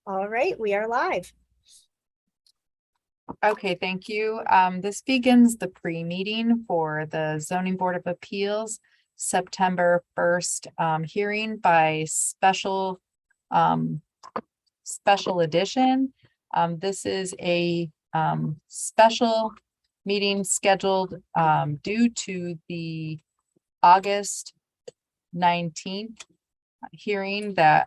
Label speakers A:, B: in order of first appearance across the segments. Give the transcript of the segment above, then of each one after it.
A: All right, we are live.
B: Okay, thank you. This begins the pre-meeting for the Zoning Board of Appeals, September 1st, hearing by special edition. This is a, special meeting scheduled, due to the August 19th hearing that,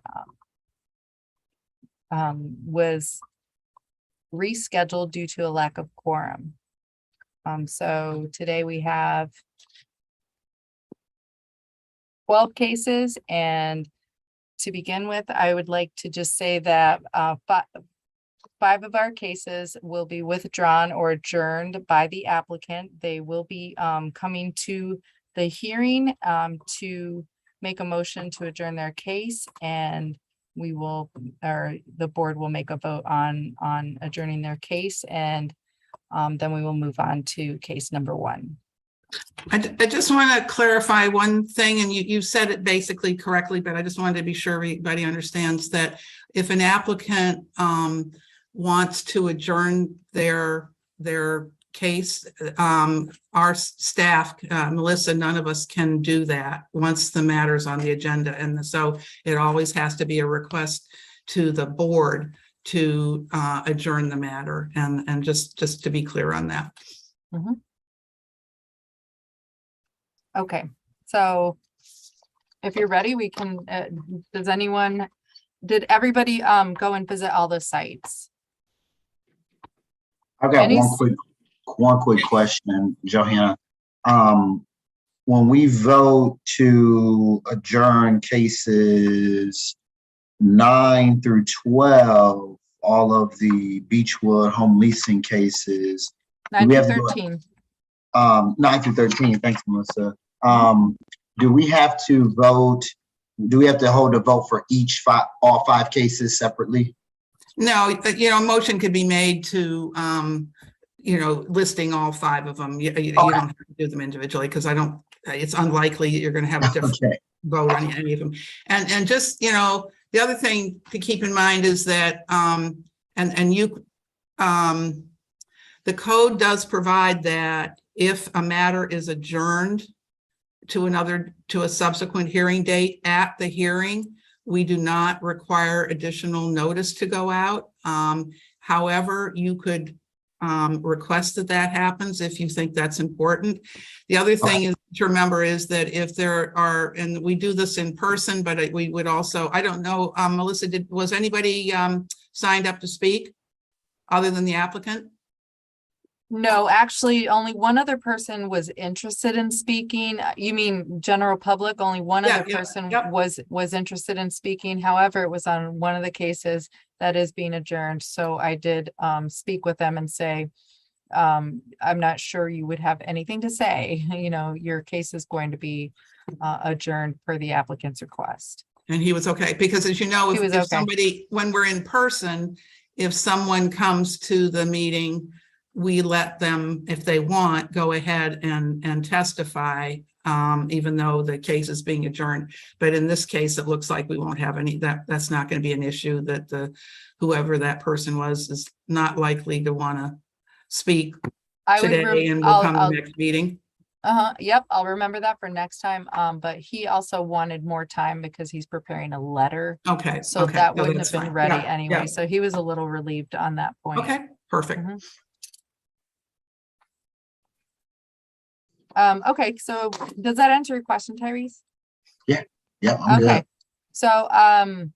B: was rescheduled due to a lack of quorum. So today we have 12 cases, and to begin with, I would like to just say that five of our cases will be withdrawn or adjourned by the applicant. They will be coming to the hearing to make a motion to adjourn their case, and we will, or the board will make a vote on adjourning their case, and then we will move on to case number 1.
C: I just want to clarify one thing, and you said it basically correctly, but I just wanted to be sure everybody understands that if an applicant wants to adjourn their case, our staff, Melissa, none of us can do that once the matter's on the agenda. And so it always has to be a request to the board to adjourn the matter, and just to be clear on that.
B: Mm-hmm. Okay, so if you're ready, we can, did everybody go and visit all the sites?
D: I've got one quick question, Johanna. When we vote to adjourn cases 9 through 12, all of the Beechwood home leasing cases.
B: 9 through 13.
D: 9 through 13, thanks, Melissa. Do we have to vote? Do we have to hold a vote for all 5 cases separately?
C: No, a motion could be made to, listing all 5 of them. You don't have to do them individually, because it's unlikely you're going to have a different vote on any of them. And just, the other thing to keep in mind is that, the code does provide that if a matter is adjourned to a subsequent hearing date, at the hearing, we do not require additional notice to go out. However, you could request that happens if you think that's important. The other thing is to remember is that if there are, and we do this in person, but we would also, I don't know, Melissa, was anybody signed up to speak other than the applicant?
B: No, actually, only one other person was interested in speaking. You mean general public? Only one other person was interested in speaking. However, it was on one of the cases that is being adjourned. So I did speak with them and say, I'm not sure you would have anything to say. Your case is going to be adjourned per the applicant's request.
C: And he was okay, because as you know, if somebody, when we're in person, if someone comes to the meeting, we let them, if they want, go ahead and testify, even though the case is being adjourned. But in this case, it looks like we won't have any, that's not going to be an issue, that whoever that person was is not likely to want to speak today, and will come to the next meeting.
B: Yep, I'll remember that for next time. But he also wanted more time because he's preparing a letter.
C: Okay.
B: So that wouldn't have been ready anyway. So he was a little relieved on that point.
C: Okay, perfect.
B: Okay, so does that answer your question, Tyrese?
D: Yeah.
B: I'm okay. Good.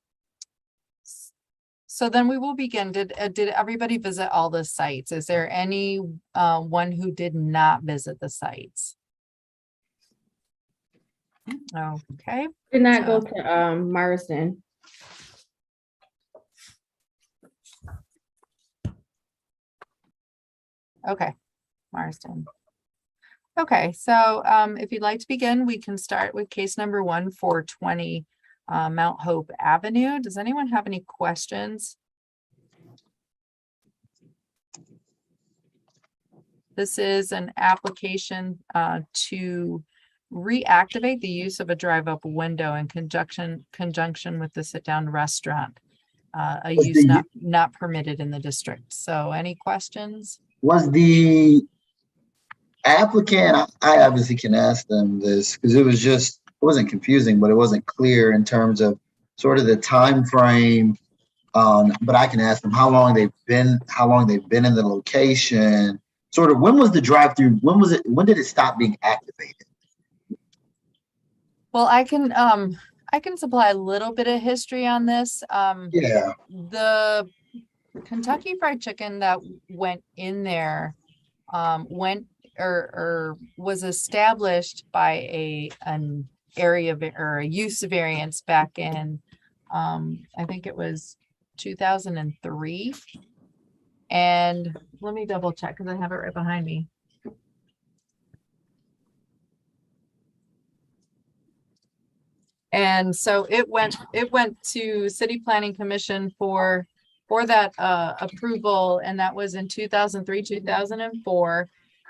B: So then we will begin. Did everybody visit all the sites? Is there any one who did not visit the sites? Okay.
E: Did not go to Marsden.
B: Okay, Marsden. Okay, so if you'd like to begin, we can start with case number 1, 420 Mount Hope Avenue. Does anyone have any questions? This is an application to reactivate the use of a drive-up window in conjunction with the sit-down restaurant. a
D: Was
B: use
D: the-
B: not permitted in the district. So any questions?
D: Was the applicant, I obviously can ask them this, because it wasn't confusing, but it wasn't clear in terms of sort of the time frame. But I can ask them how long they've been in the location. Sort of when was the drive-through, when did it stop being activated?
B: Well, I can supply a little bit of history on this.
D: Yeah,
B: The Kentucky Fried Chicken that went in there, was established by an area or a use variance back in, I think it was 2003. And let me double check because I have it right behind me. And so it went to City Planning Commission for that approval, and that was in 2003, 2004.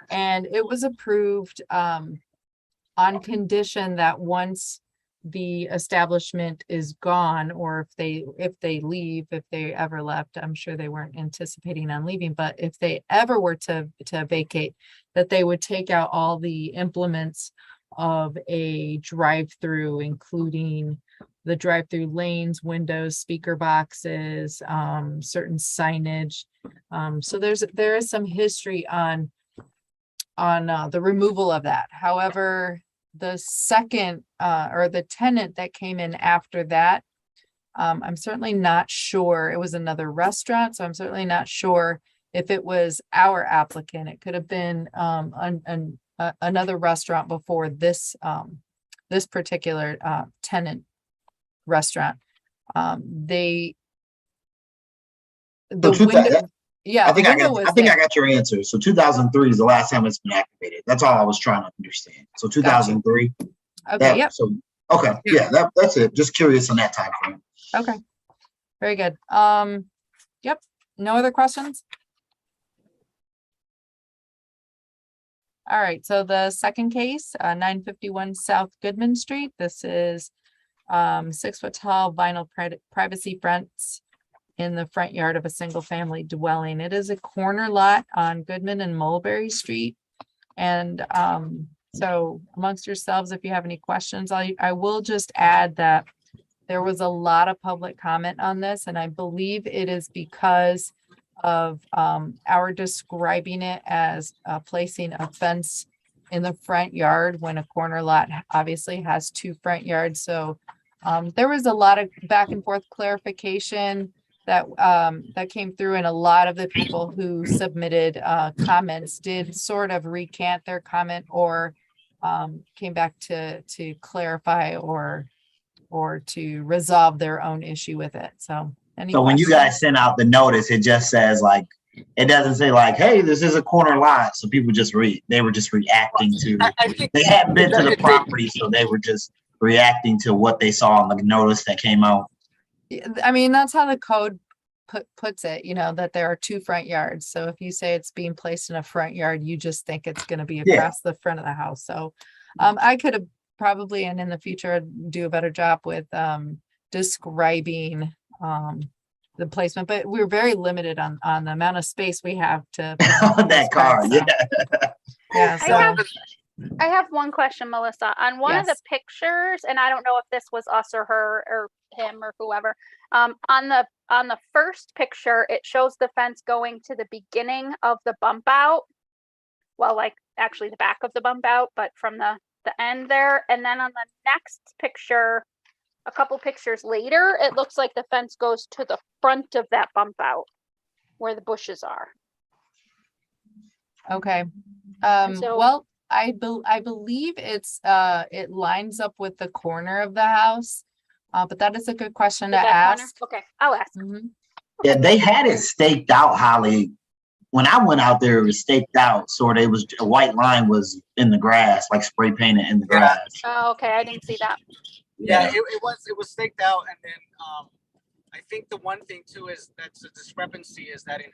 B: And it was approved on condition that once the establishment is gone, or if they leave, if they ever left, I'm sure they weren't anticipating on leaving, but if they ever were to vacate, that they would take out all the implements of a drive-through, including the drive-through lanes, windows, speaker boxes, certain signage. So there is some history on the removal of that. However, the second or the tenant that came in after that, I'm certainly not sure. It was another restaurant, so I'm certainly not sure if it was our applicant. It could have been another restaurant before this this particular tenant restaurant. The window, yeah,
D: I think
B: the window was
D: I
B: there.
D: got your answer. So 2003 is the last time it's been activated. That's all I was trying to understand. So 2003.
B: Okay, yep,
D: So, okay, yeah, that's it. Just curious on that time frame.
B: okay. Very good. Yep, no other questions? All right, so the second case, 951 South Goodman Street. This is 6-foot tall vinyl privacy fence in the front yard of a single family dwelling. It is a corner lot on Goodman and Mulberry Street. And so amongst yourselves, if you have any questions, I will just add that there was a lot of public comment on this, and I believe it is because of our describing it as placing a fence in the front yard when a corner lot obviously has 2 front yards. So there was a lot of back and forth clarification that came through, and a lot of the people who submitted comments did sort of recant their comment or came back to clarify or to resolve their own issue with it. So any
D: So when you
B: questions?
D: guys send out the notice, it just says like, it doesn't say like, hey, this is a corner lot. So people they were just reacting to,
A: I think
D: they hadn't been to the property, so they were just reacting to what they saw on the notice that came out.
B: I mean, that's how the code puts it, that there are 2 front yards. So if you say it's being placed in a front yard, you just think it's going to be
D: Yeah.
B: across the front of the house. So I could have probably, and in the future, do a better job with describing the placement, but we're very limited on the amount of space we have to
D: On that car,
B: describe,
D: yeah.
B: Yeah,
F: I
B: so
F: have- I have one question, Melissa. On one of the
B: Yes.
F: pictures, and I don't know if this was us or her or him or whoever. On the first picture, it shows the fence going to the beginning of the bump out. Well, like actually the back of the bump out, but from the end there. And then on the next picture, a couple pictures later, it looks like the fence goes to the front of that bump out where the bushes are.
B: okay.
F: so-
B: Well, I believe it lines up with the corner of the house. But that is a good question to
F: Is that corner?
B: ask.
F: Okay, I'll ask.
B: Mhm.
D: Yeah, they had it staked out, Holly. When I went out there, it was staked out. Sort of, it was a white line was in the grass, like spray painted in the grass.
F: Oh, okay, I didn't see that.
A: Yeah, it was staked out, and then I think the one thing too is that's a discrepancy is that in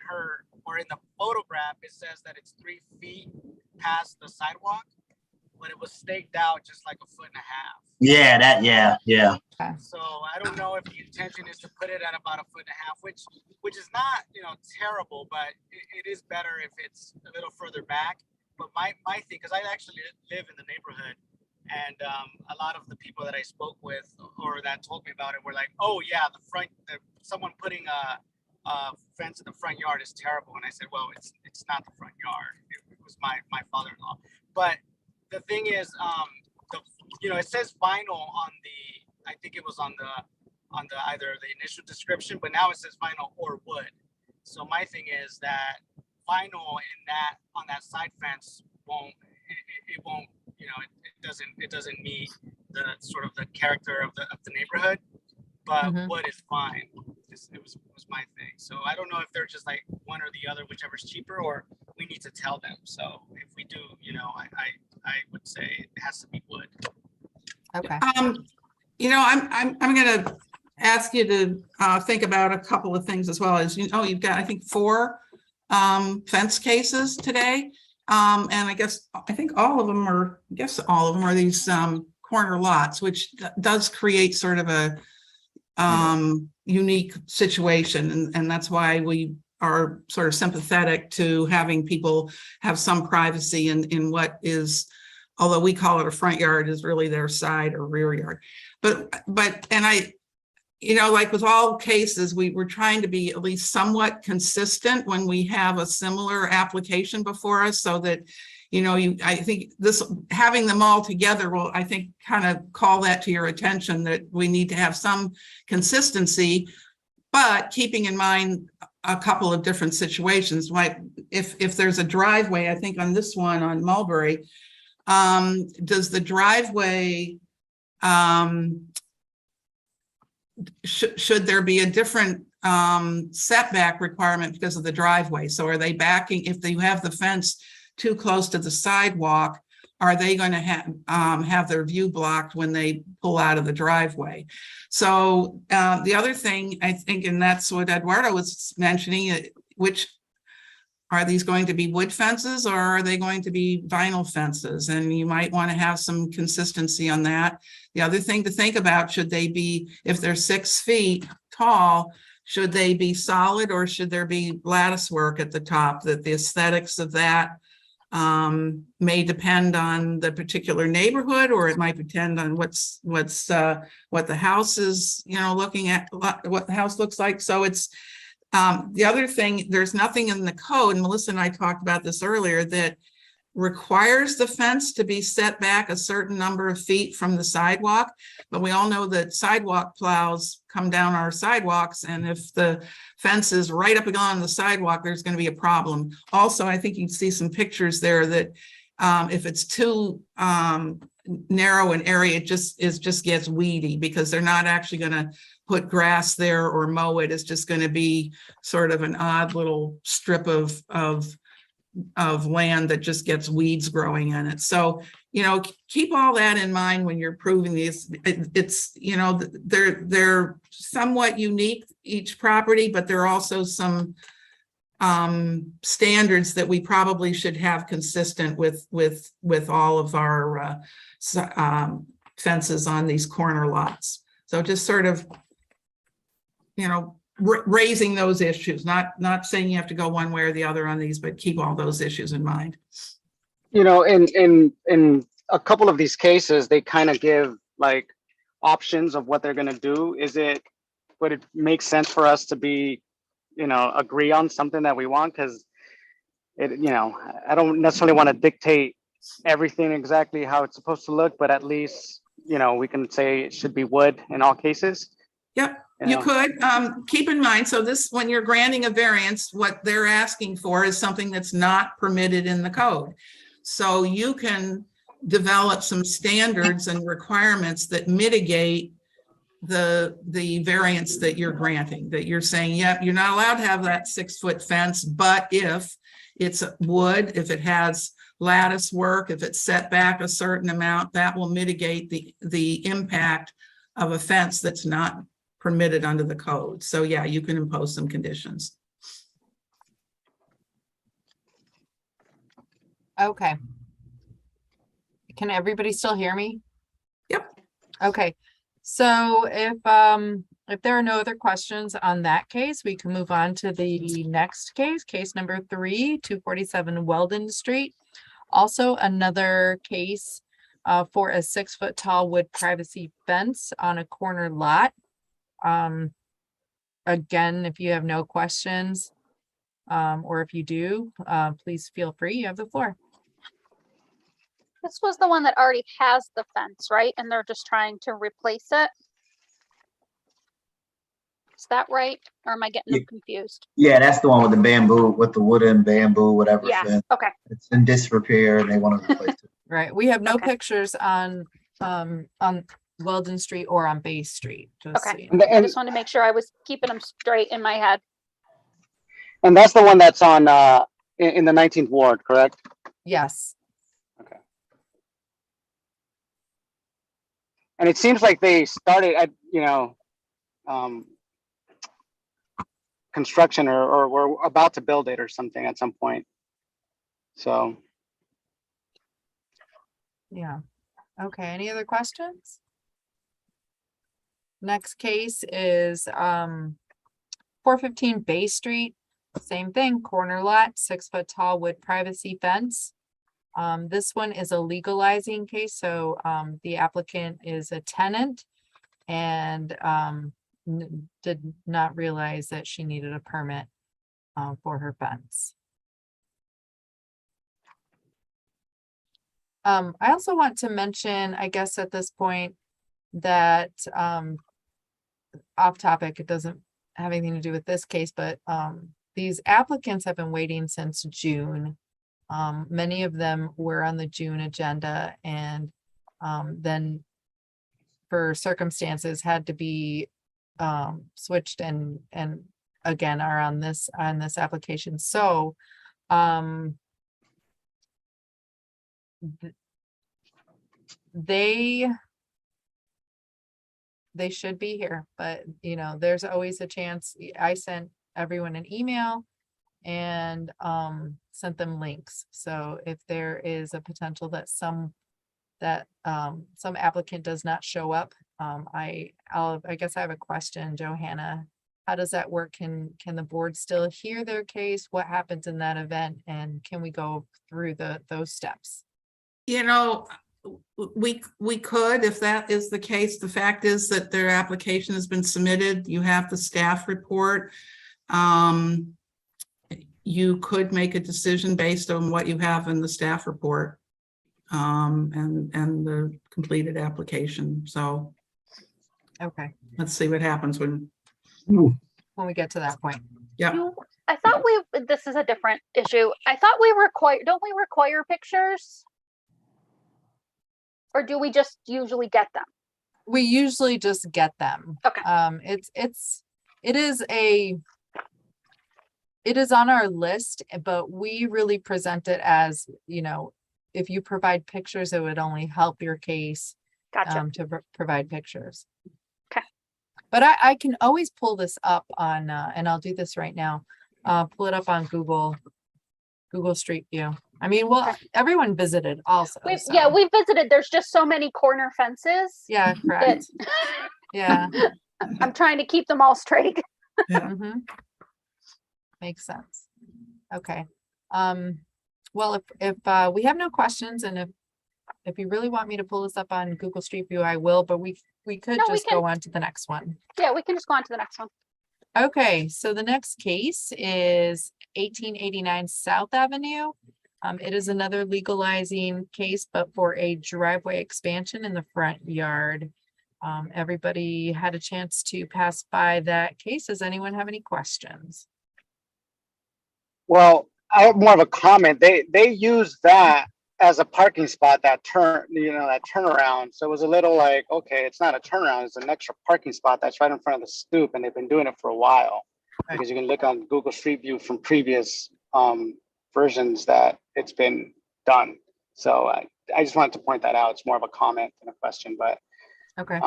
A: the photograph it says that it's 3 feet past the sidewalk, but it was staked out just like 1.5 feet.
D: Yeah, yeah.
B: Okay.
A: So I don't know if the intention is to put it at about 1.5 feet, which is not, terrible, but it is better if it's a little further back. But my thing, because I actually live in the neighborhood, and a lot of the people that I spoke with or that told me about it were like, "Oh yeah, someone putting a fence in the front yard is terrible." And I said, "Well, it's not the front yard. It was my father-in-law." But the thing is, it says vinyl on I think it was on the either the initial description, but now it says vinyl or wood. So my thing is that vinyl on that side fence won't it doesn't meet the sort of the character of the neighborhood, but
B: Mhm.
A: wood is fine. It was my thing. So I don't know if they're just like one or the other, whichever's cheaper, or we need to tell them. So if we do, I would say it has to be wood.
B: Okay.
C: I'm gonna ask you to think about a couple of things as well. As you've got, I think, 4 fence cases today. And I think all of them are these corner lots, which does create sort of a unique situation. And that's why we are sort of sympathetic to having people have some privacy in what is, although we call it a front yard, is really their side or rear yard. Like with all cases, we're trying to be at least somewhat consistent when we have a similar application before us, so that, I think having them all together will, I think, kind of call that to your attention, that we need to have some consistency, but keeping in mind a couple of different situations. Like if there's a driveway, I think on this one on Mulberry, does the driveway, should there be a different setback requirement because of the driveway? So are they backing, if they have the fence too close to the sidewalk, are they going to have their view blocked when they pull out of the driveway? So the other thing, I think, and that's what Eduardo was mentioning, which are these going to be wood fences, or are they going to be vinyl fences? And you might want to have some consistency on that. The other thing to think about, should they be, if they're 6 feet tall, should they be solid, or should there be lattice work at the top? That the aesthetics of that may depend on the particular neighborhood, or it might depend on what the house is, looking at, what the house looks like. So it's the other thing, there's nothing in the code, and Melissa and I talked about this earlier, that requires the fence to be set back a certain number of feet from the sidewalk. But we all know that sidewalk plows come down our sidewalks, and if the fence is right up on the sidewalk, there's going to be a problem. Also, I think you can see some pictures there that if it's too narrow an area, it just gets weedy, because they're not actually going to put grass there or mow it. It's just going to be sort of an odd little strip of land that just gets weeds growing in it. So, keep all that in mind when you're approving these. It's, they're somewhat unique, each property, but there are also some standards that we probably should have consistent with all of our fences on these corner lots. So just sort of, raising those issues, not saying you have to go one way or the other on these, but keep all those issues in mind.
G: In a couple of these cases, they kind of give like options of what they're going to do. Would it make sense for us to be, agree on something that we want? Because I don't necessarily want to dictate everything exactly how it's supposed to look, but at least, we can say it should be wood in all cases.
C: Yep. You could keep in mind, so this, when you're granting a variance, what they're asking for is something that's not permitted in the code. So you can develop some standards and requirements that mitigate the variance that you're granting, that you're saying, yep, you're not allowed to have that 6-foot fence, but if it's wood, if it has lattice work, if it's set back a certain amount, that will mitigate the impact of a fence that's not permitted under the code. So yeah, you can impose some conditions.
B: Okay. Can everybody still hear me?
C: Yep.
B: Okay. So if there are no other questions on that case, we can move on to the next case, case number 3, 247 Weldon Street. Also another case for a 6-foot tall wood privacy fence on a corner lot. Again, if you have no questions, or if you do, please feel free, you have the floor.
F: This was the one that already has the fence, right? And they're just trying to replace it. Is that right? Or am I getting them confused?
D: Yeah, that's the one with the bamboo, with the wooden bamboo, whatever.
F: Yeah,
D: fence.
F: okay.
D: It's in disrepair and they want to replace it.
B: Right, we have no
F: Okay.
B: pictures on Weldon Street or on Bay Street. Just so
F: Okay.
B: you know.
F: I just wanted to make sure I was keeping them straight in my head.
G: And that's the one that's on, in the 19th ward, correct?
B: Yes,
G: Okay. And it seems like they started at, construction or were about to build it or something at some point. So,
B: yeah. Okay, any other questions? Next case is 415 Bay Street. Same thing, corner lot, 6-foot tall wood privacy fence. This one is a legalizing case, so the applicant is a tenant and did not realize that she needed a permit for her fence. I also want to mention, I guess at this point, that off topic, it doesn't have anything to do with this case, but these applicants have been waiting since June. Many of them were on the June agenda and then for circumstances had to be switched and again are on this application. So they should be here, but you know, there's always a chance. I sent everyone an email and sent them links. So if there is a potential that some applicant does not show up, I guess I have a question, Johanna. How does that work? Can the board still hear their case? What happens in that event? And can we go through those steps?
C: You know, we could, if that is the case. The fact is that their application has been submitted. You have the staff report. You could make a decision based on what you have in the staff report and the completed application. So
B: Okay,
C: let's see what happens when.
B: when we get to that point.
C: Yeah.
F: I thought this is a different issue. I thought don't we require pictures? Or do we just usually get them?
B: We usually just get them.
F: Okay.
B: It is on our list, but we really present it as, you know, if you provide pictures, it would only help your case
F: Gotcha.
B: to provide pictures.
F: Okay.
B: But I can always pull this up on, and I'll do this right now. Pull it up on Google Street View. I mean, well,
F: Okay.
B: everyone visited also.
F: Yeah,
B: so-
F: we visited. There's just so many corner fences.
B: Yeah, correct. Yeah.
F: I'm trying to keep them all straight.
B: Mhm. Makes sense. Okay. Well, if we have no questions and if you really want me to pull this up on Google Street View, I will, but we could
F: No, we
B: just go on to the next one.
F: Yeah, we can just go on to the next one.
B: Okay, so the next case is 1889 South Avenue. It is another legalizing case, but for a driveway expansion in the front yard. Everybody had a chance to pass by that case. Does anyone have any questions?
G: well, I have more of a comment. They use that as a parking spot, that turnaround. So it was a little like, okay, it's not a turnaround, it's an extra parking spot that's right in front of the stoop, and they've been doing it for a while.
B: Right.
G: Because you can look on Google Street View from previous versions that it's been done. So I just wanted to point that out. It's more of a comment than a question, but
B: Okay,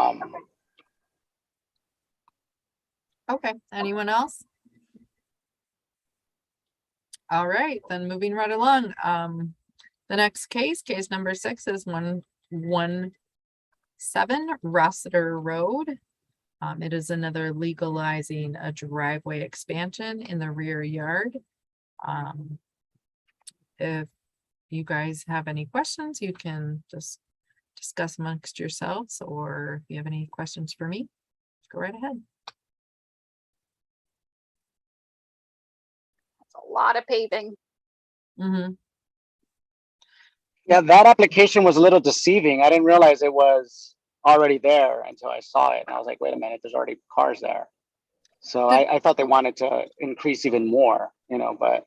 B: okay. Anyone else? All right, then moving right along. The next case number 6 is 1 7 Rossiter Road. It is another legalizing a driveway expansion in the rear yard. If you guys have any questions, you can just discuss amongst yourselves, or if you have any questions for me, go right ahead.
F: It's a lot of paving.
B: Mm-hmm.
G: Yeah, that application was a little deceiving. I didn't realize it was already there until I saw it. And I was like, wait a minute, there's already cars there. So I thought they wanted to increase even more, you know, but,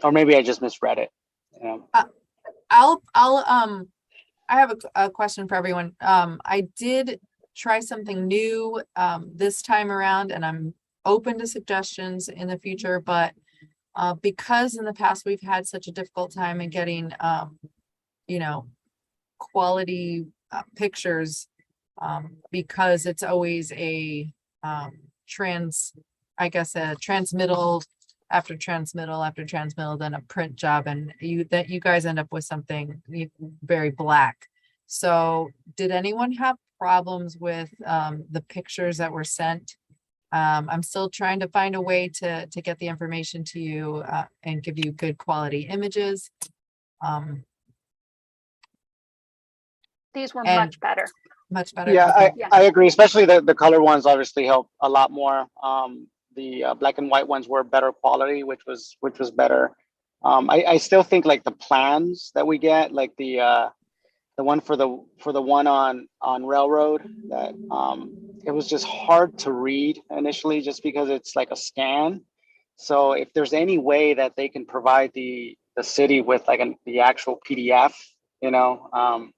G: or maybe I just misread it, you know.
B: I have a question for everyone. I did try something new, this time around, and I'm open to suggestions in the future, but because in the past we've had such a difficult time in getting, you know, quality pictures, because it's always a I guess a transmittal after transmittal after transmittal, then a print job, and you guys end up with something very black. So did anyone have problems with the pictures that were sent? I'm still trying to find a way to get the information to you and give you good quality images.
F: These were
B: And-
F: much better.
B: Much better.
G: Yeah,
B: Okay.
G: I agree, especially the color ones obviously help a lot more. The black and white ones were better quality, which was better. I still think like the plans that we get, like the one for the one on Railroad, that it was just hard to read initially just because it's like a scan. So if there's any way that they can provide the city with like the actual PDF, you know,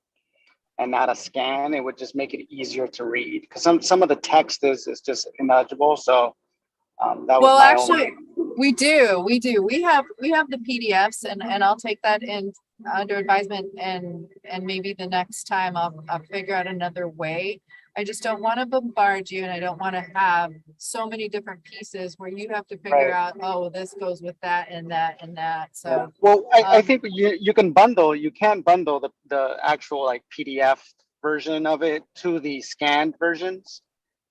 G: and not a scan, it would just make it easier to read, because some of the text is just illegible. So that was
B: Well,
G: my
B: actually,
G: only.
B: we do. We have the PDFs, and I'll take that in under advisement, and maybe the next time I'll figure out another way. I just don't want to bombard you, and I don't want to have so many different pieces where you have to figure
G: Right.
B: out, oh, this goes with that and that and that. So
G: Well, I
B: um,
G: think you can bundle the actual like PDF version of it to the scanned versions.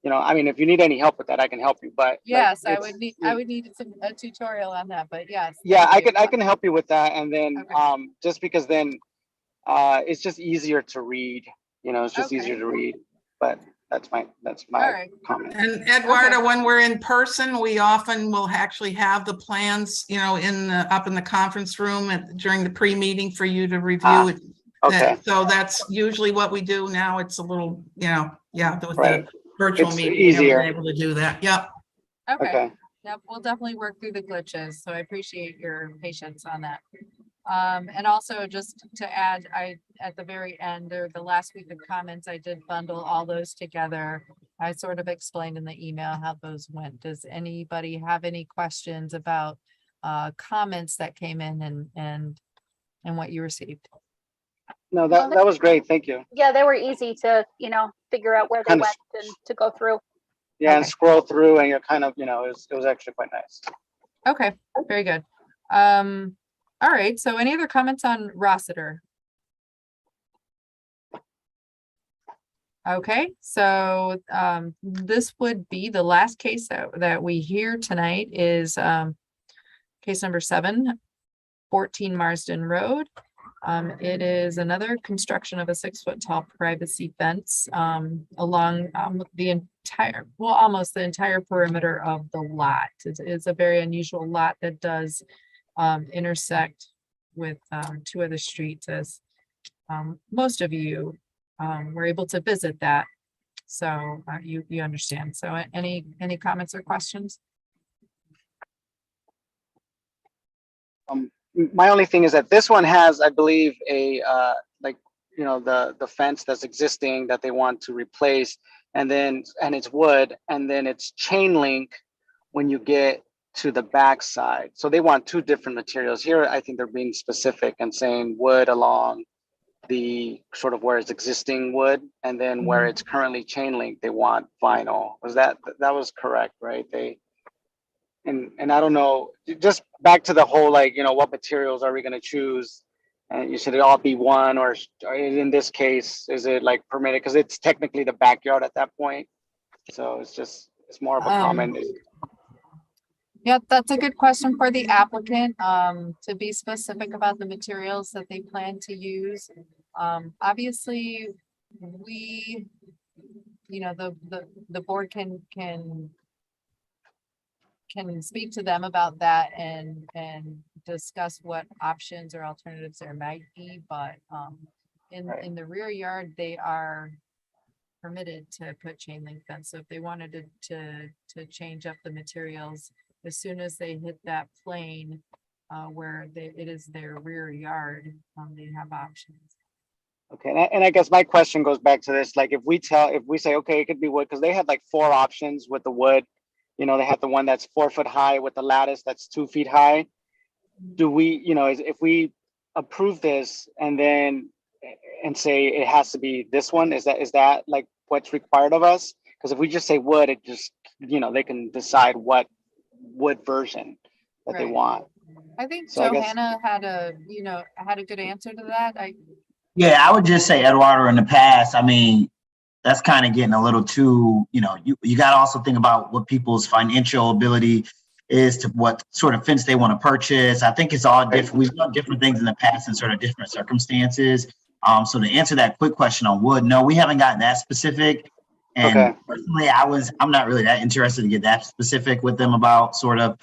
G: You know, I mean, if you need any help with that, I can help you, but like,
B: yes, I
G: it's-
B: would need a tutorial on that, but yes.
G: Yeah,
B: thank you.
G: I can help you with that. And then
B: Okay.
G: just because then it's just easier to read, you know, it's just
B: Okay.
G: easier to read. But that's my
B: All right.
G: comment.
C: And Eduardo, when we're in person, we often will actually have the plans, you know, up in the conference room during the pre-meeting for you to review it.
G: Okay.
C: So that's usually what we do now. It's a little, you know, yeah, with
G: Right.
C: the virtual
G: It's
C: meeting, we haven't
G: easier.
C: been able to do that. Yep.
B: Okay.
G: Okay.
B: Yep, we'll definitely work through the glitches, so I appreciate your patience on that. And also just to add, at the very end, or the last week of comments, I did bundle all those together. I sort of explained in the email how those went. Does anybody have any questions about comments that came in and what you received?
G: No, that was great. Thank you.
F: Yeah, they were easy to, figure out where they
G: Kind of-
F: went and to go through.
G: Yeah, and
B: Okay.
G: scroll through and you're kind of, you know, it was actually quite nice.
B: Okay, very good. All right, so any other comments on Rossiter? Okay, so this would be the last case that we hear tonight is case number 7, 14 Marsden Road. It is another construction of a 6-foot tall privacy fence along the entire, well, almost the entire perimeter of the lot. It's a very unusual lot that does intersect with 2 other streets, as most of you were able to visit that. So you understand. So any comments or questions?
G: My only thing is that this one has, I believe, a like, you know, the fence that's existing that they want to replace, and it's wood, and then it's chain link when you get to the back side. So they want 2 different materials. Here, I think they're being specific and saying wood along the sort of where it's existing wood, and then where it's currently chain link, they want vinyl. That was correct, right? And I don't know, just back to the whole, like, you know, what materials are we going to choose? And you said it all be one, or in this case, is it like permitted? Because it's technically the backyard at that point. So it's more of a comment.
B: Yeah, that's a good question for the applicant, to be specific about the materials that they plan to use. Obviously, we, the board can speak to them about that and discuss what options or alternatives there might be, but,
G: Right.
B: in the rear yard, they are permitted to put chain link fence. So if they wanted to change up the materials, as soon as they hit that plane, where it is their rear yard, they have options.
G: Okay, and I guess my question goes back to this, like if we say, okay, it could be wood, because they had like 4 options with the wood. They had the one that's 4 foot high with the lattice that's 2 feet high. Do we, if we approve this and then, and say it has to be this one, is that like what's required of us? Because if we just say wood, it just, they can decide what wood version that they
B: Right.
G: want.
B: I think
G: So I guess-
B: Johanna had a good answer to that.
H: Yeah, I would just say Eduardo, in the past, I mean, that's kind of getting a little too, you got to also think about what people's financial ability is, to what sort of fence they want to purchase. I think it's all different. We've done different things in the past in sort of different circumstances. So to answer that quick question on wood, no, we haven't gotten that specific. And
G: Okay.
H: personally, I'm not really that interested to get that specific with them about sort of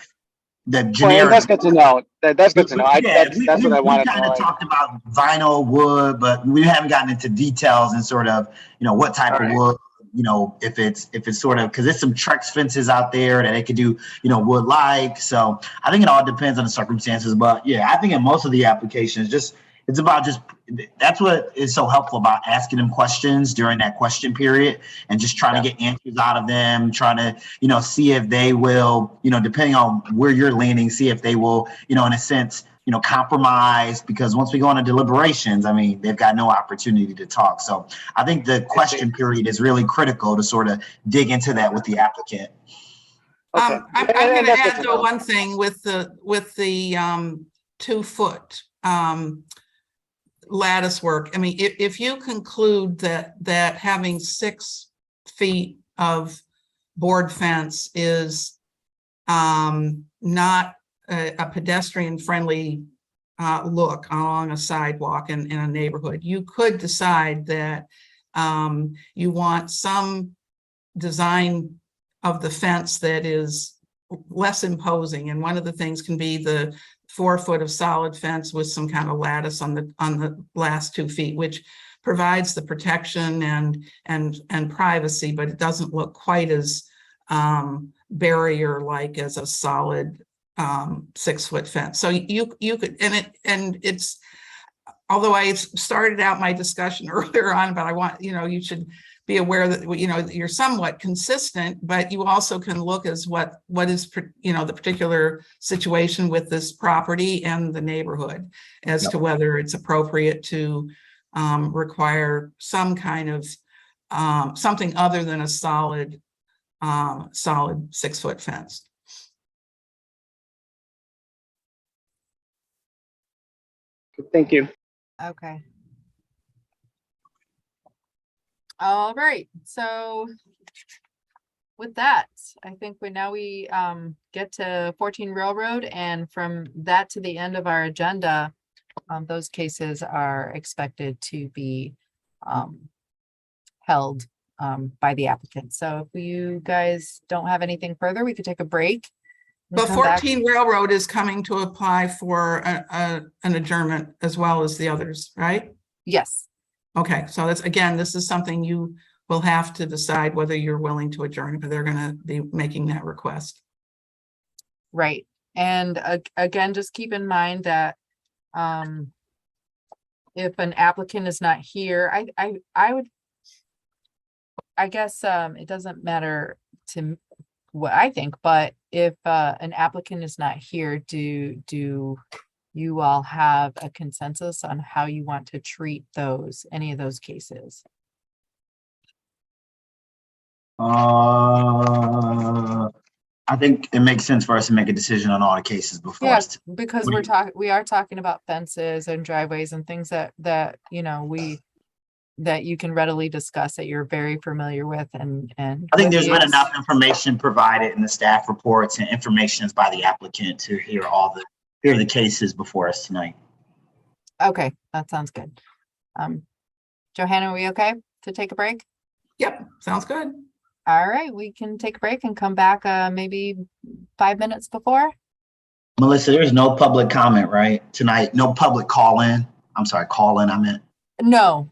H: the
G: Well,
H: generic.
G: and that's good to know. That's good to know.
H: Yeah,
G: That's what I wanted
H: we
G: to
H: kind
G: know.
H: of talked about vinyl, wood, but we haven't gotten into details and sort of, what type
G: All
H: of
G: right.
H: wood, if it's sort of, because there's some Trex fences out there that they could do, wood like. So I think it all depends on the circumstances. But yeah, I think in most of the applications, it's about that's what is so helpful about asking them questions during that question period and just trying to get answers out of them, trying to, see if they will, depending on where you're leaning, see if they will, in a sense, compromise, because once we go into deliberations, I mean, they've got no opportunity to talk. So I think the question period is really critical to sort of dig into that with the applicant.
G: Okay.
C: I'm
G: And
C: going to
G: that's good
C: add
G: to
C: though
G: know.
C: one thing with the 2 foot lattice work. I mean, if you conclude that having 6 feet of board fence is not a pedestrian friendly look along a sidewalk in a neighborhood, you could decide that you want some design of the fence that is less imposing. And one of the things can be the 4 foot of solid fence with some kind of lattice on the last 2 feet, which provides the protection and privacy, but it doesn't look quite as barrier-like as a solid 6 foot fence. So you could, and it's, although I started out my discussion earlier on, but I want, you should be aware that, you're somewhat consistent, but you also can look as what is, the particular situation with this property and the neighborhood as to whether it's appropriate to require some kind of something other than a solid 6 foot fence.
G: Thank you.
B: Okay. All right, so with that, I think we get to 14 Railroad, and from that to the end of our agenda, those cases are expected to be held by the applicant. So if you guys don't have anything further, we could take a break. and
C: But
B: come back.
C: 14 Railroad is coming to apply for an adjournment as well as the others, right?
B: Yes,
C: Okay, so that's, again, this is something you will have to decide whether you're willing to adjourn, but they're gonna be making that request.
B: right. And again, just keep in mind that if an applicant is not here, I guess it doesn't matter to what I think, but if an applicant is not here, do you all have a consensus on how you want to treat any of those cases?
H: I I think it makes sense for us to make a decision on all the cases before
B: Yeah,
H: us.
B: because
H: What do
B: we are talking about fences and driveways and things that, you know, that you can readily discuss, that you're very familiar with and.
H: I think
B: with
H: there's
B: the
H: been
B: ex-
H: enough information provided in the staff reports and informations by the applicant to hear the cases before us tonight.
B: Okay, that sounds good. Johanna, are we okay to take a break?
C: Yep, sounds good.
B: All right, we can take a break and come back, maybe 5 minutes before.
H: Melissa, there's no public comment, right? Tonight, no public call-in. I'm sorry, call-in, I meant.
B: No.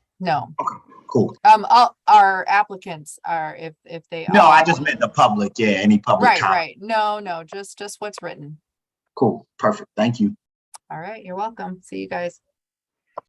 H: Cool.
B: All our applicants are, if they.
H: No, I
B: are-
H: just meant the public. Yeah, any public comment.
B: Right. No, just what's written.
H: Cool, perfect. Thank you.
B: All right, you're welcome. See you guys.